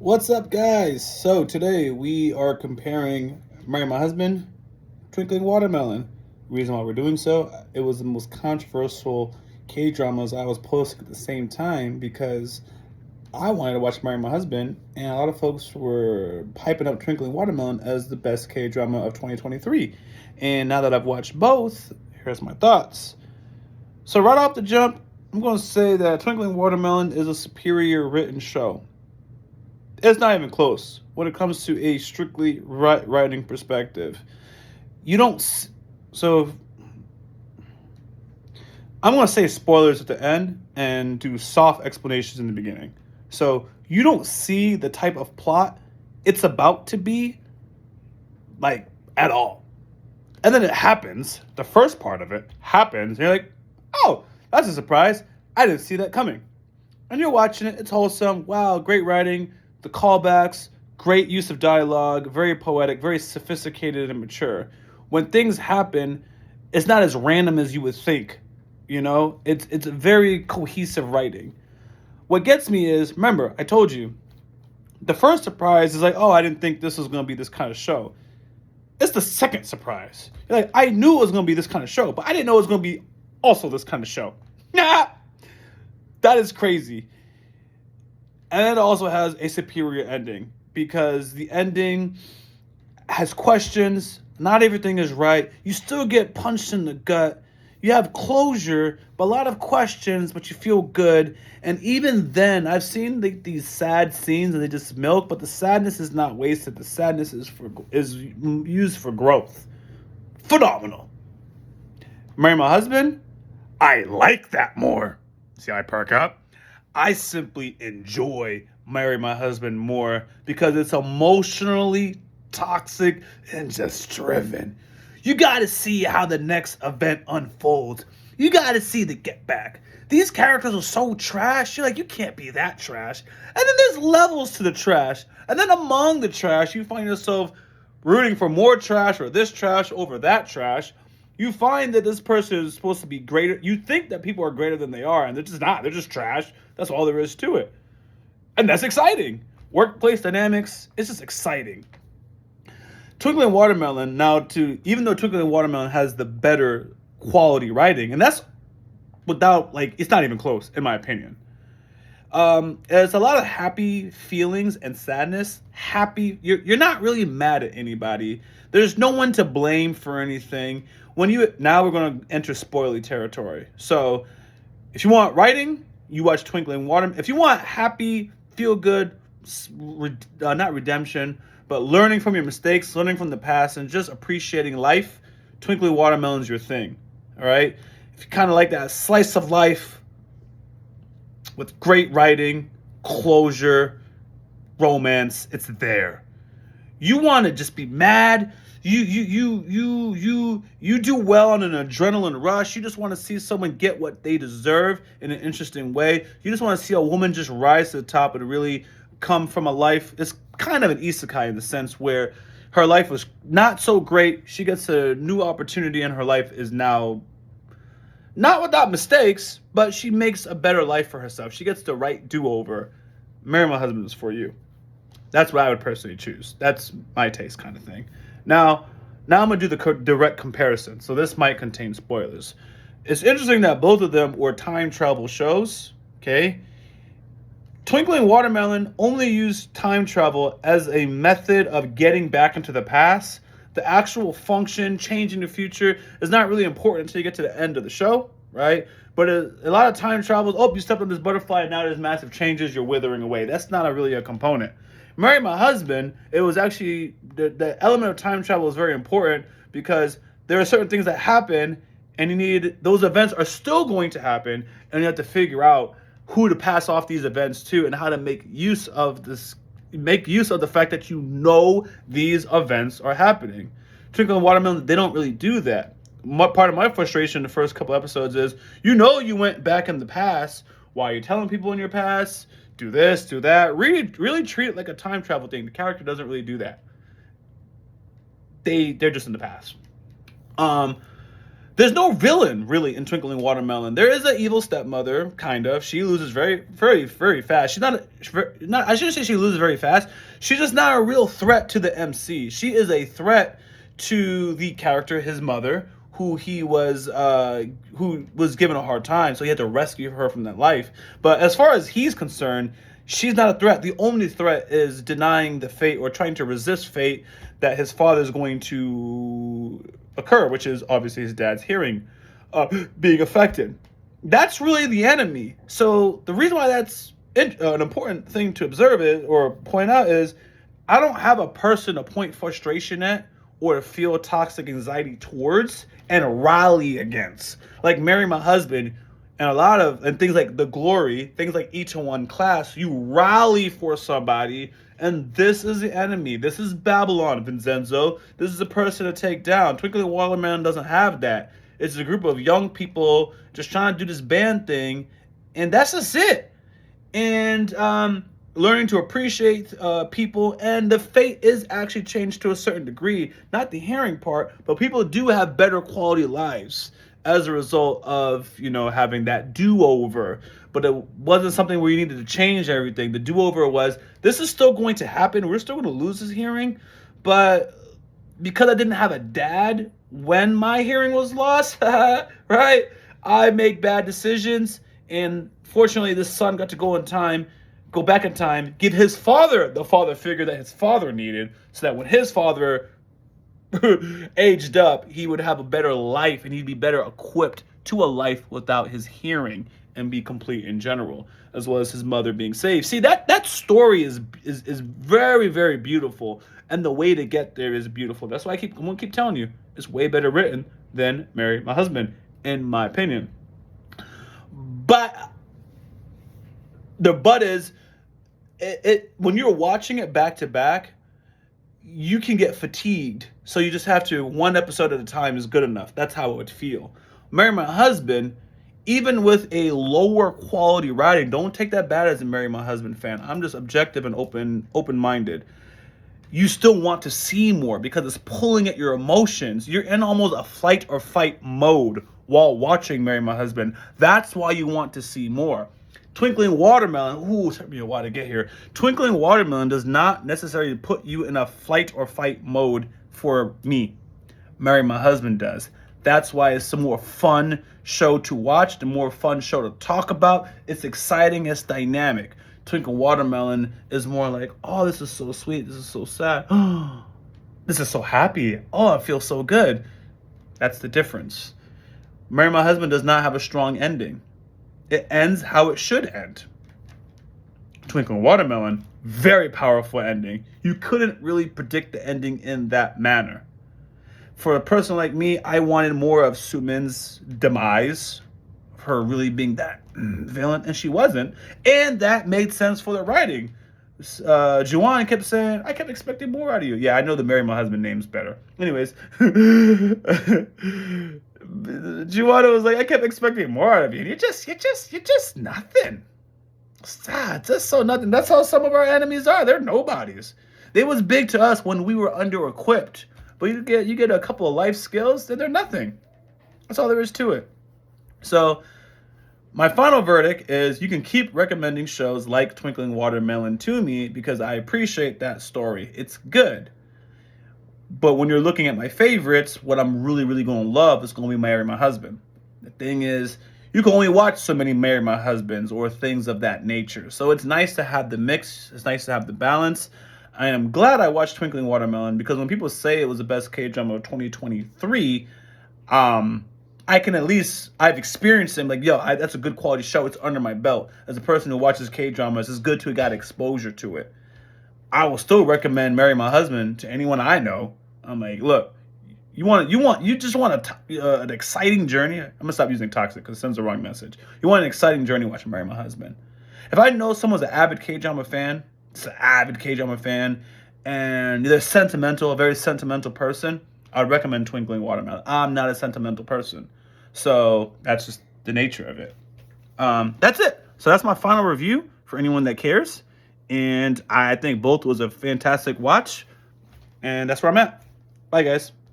What's up, guys? So today we are comparing Marry My Husband, Twinkling Watermelon. Reason why we're doing so, it was the most controversial K dramas I was posting at the same time because I wanted to watch Marry My Husband, and a lot of folks were piping up Twinkling Watermelon as the best K drama of 2023. And now that I've watched both, here's my thoughts. So right off the jump, I'm going to say that Twinkling Watermelon is a superior written show. It's not even close when it comes to a strictly writing perspective. You don't. So I'm going to say spoilers at the end and do soft explanations in the beginning. So you don't see the type of plot it's about to be, like, at all. And then it happens. The first part of it happens. And you're like, oh, that's a surprise. I didn't see that coming. And you're watching it. It's wholesome. Wow, great writing. The callbacks, great use of dialogue, very poetic, very sophisticated and mature. When things happen, it's not as random as you would think. You know, it's very cohesive writing. What gets me is, remember, I told you, the first surprise is like, oh, I didn't think this was going to be this kind of show. It's the second surprise. You're like, I knew it was going to be this kind of show, but I didn't know it was going to be also this kind of show. Nah, that is crazy. And it also has a superior ending because the ending has questions. Not everything is right. You still get punched in the gut. You have closure, but a lot of questions, but you feel good. And even then, I've seen these sad scenes and they just milk, but the sadness is not wasted. The sadness is used for growth. Phenomenal. Marry My Husband, I like that more. See how I perk up? I simply enjoy Marry My Husband more because it's emotionally toxic and just driven. You got to see how the next event unfolds. You got to see the get back. These characters are so trash. You're like, you can't be that trash. And then there's levels to the trash. And then among the trash, you find yourself rooting for more trash or this trash over that trash. You find that this person is supposed to be greater. You think that people are greater than they are, and they're just not. They're just trash. That's all there is to it. And that's exciting. Workplace dynamics, it's just exciting. Twinkling Watermelon, even though Twinkling Watermelon has the better quality writing, and that's without, it's not even close, in my opinion. It's a lot of happy feelings and sadness. You're not really mad at anybody. There's no one to blame for anything. Now we're going to enter spoilery territory. So, if you want writing, you watch Twinkling Watermelon. If you want happy, feel good, not redemption, but learning from your mistakes, learning from the past, and just appreciating life, Twinkling Watermelon's your thing. All right. If you kind of like that slice of life with great writing, closure, romance, it's there. You want to just be mad. You do well on an adrenaline rush. You just want to see someone get what they deserve in an interesting way. You just want to see a woman just rise to the top and really come from a life. It's kind of an isekai in the sense where her life was not so great. She gets a new opportunity and her life is now not without mistakes, but she makes a better life for herself. She gets the right do-over. Marry My Husband is for you. That's what I would personally choose. That's my taste kind of thing. Now I'm going to do the direct comparison. So this might contain spoilers. It's interesting that both of them were time travel shows. Okay. Twinkling Watermelon only used time travel as a method of getting back into the past. The actual function, changing the future, is not really important until you get to the end of the show, right? But a lot of time travels, you stepped on this butterfly and now there's massive changes, you're withering away. That's not really a component. Marry My Husband, it was actually, the element of time travel is very important because there are certain things that happen and those events are still going to happen and you have to figure out who to pass off these events to and how to make use of the fact that you know these events are happening. Twinkling Watermelon, they don't really do that. Part of my frustration in the first couple episodes is, you went back in the past. Why are you telling people in your past? Do this, do that. Really treat it like a time travel thing. The character doesn't really do that. They're just in the past. There's no villain really in Twinkling Watermelon. There is an evil stepmother, kind of. She loses very, very, very fast. She's not. I shouldn't say she loses very fast. She's just not a real threat to the MC. She is a threat to the character, his mother, who was given a hard time, so he had to rescue her from that life. But as far as he's concerned, she's not a threat. The only threat is denying the fate or trying to resist fate that his father is going to occur, which is obviously his dad's hearing being affected. That's really the enemy. So the reason why that's an important thing to observe is, or point out is, I don't have a person to point frustration at or to feel toxic anxiety towards and rally against. Like Marry My Husband and things like The Glory, things like Each in One Class, you rally for somebody, and this is the enemy. This is Babylon, Vincenzo. This is a person to take down. Twinkling Watermelon doesn't have that. It's a group of young people just trying to do this band thing, and that's just it. And learning to appreciate people, and the fate is actually changed to a certain degree. Not the hearing part, but people do have better quality lives as a result of, having that do-over. But it wasn't something where you needed to change everything. The do-over was, this is still going to happen. We're still going to lose his hearing. But because I didn't have a dad when my hearing was lost, right? I make bad decisions. And fortunately, this son got to go back in time, give his father the father figure that his father needed, so that when his father aged up, he would have a better life and he'd be better equipped to a life without his hearing and be complete in general, as well as his mother being saved. See, that story is very, very beautiful, and the way to get there is beautiful. That's why I'm gonna keep telling you, it's way better written than Marry My Husband, in my opinion. But the but is, it when you're watching it back to back, you can get fatigued. So you just have to, one episode at a time is good enough. That's how it would feel. Marry My Husband, even with a lower quality writing, don't take that bad as a Marry My Husband fan. I'm just objective and open-minded. You still want to see more because it's pulling at your emotions. You're in almost a flight or fight mode while watching Marry My Husband. That's why you want to see more. Twinkling Watermelon, ooh, it took me a while to get here. Twinkling Watermelon does not necessarily put you in a flight or fight mode for me. Marry My Husband does. That's why it's a more fun show to watch, the more fun show to talk about. It's exciting, it's dynamic. Twinkling Watermelon is more like, oh, this is so sweet, this is so sad. Oh, this is so happy. Oh, it feels so good. That's the difference. Marry My Husband does not have a strong ending. It ends how it should end. Twinkling Watermelon, very powerful ending. You couldn't really predict the ending in that manner. For a person like me, I wanted more of Sumin's demise, of her really being that villain, and she wasn't. And that made sense for the writing. Juwan kept saying, I kept expecting more out of you. Yeah, I know the Marry My Husband name's better. Anyways, Juwan was like, I kept expecting more out of you. And you're just nothing. It's just so nothing. That's how some of our enemies are. They're nobodies. They was big to us when we were under-equipped. But you get a couple of life skills, then they're nothing. That's all there is to it. So my final verdict is, you can keep recommending shows like Twinkling Watermelon to me because I appreciate that story. It's good. But when you're looking at my favorites, what I'm really, really going to love is going to be Marry My Husband. The thing is, you can only watch so many Marry My Husbands or things of that nature. So it's nice to have the mix. It's nice to have the balance. I am glad I watched Twinkling Watermelon because when people say it was the best K-drama of 2023, I've experienced them. Like, that's a good quality show. It's under my belt. As a person who watches K-dramas, it's good to have got exposure to it. I will still recommend Marry My Husband to anyone I know. I'm like, look, you just want an exciting journey. I'm gonna stop using toxic because it sends the wrong message. You want an exciting journey, watch Marry My Husband. If I know someone's an avid K-drama fan, and they're sentimental, a very sentimental person, I'd recommend Twinkling Watermelon. I'm not a sentimental person, so that's just the nature of it. That's it. So that's my final review for anyone that cares. And I think both was a fantastic watch. And that's where I'm at. Bye, guys.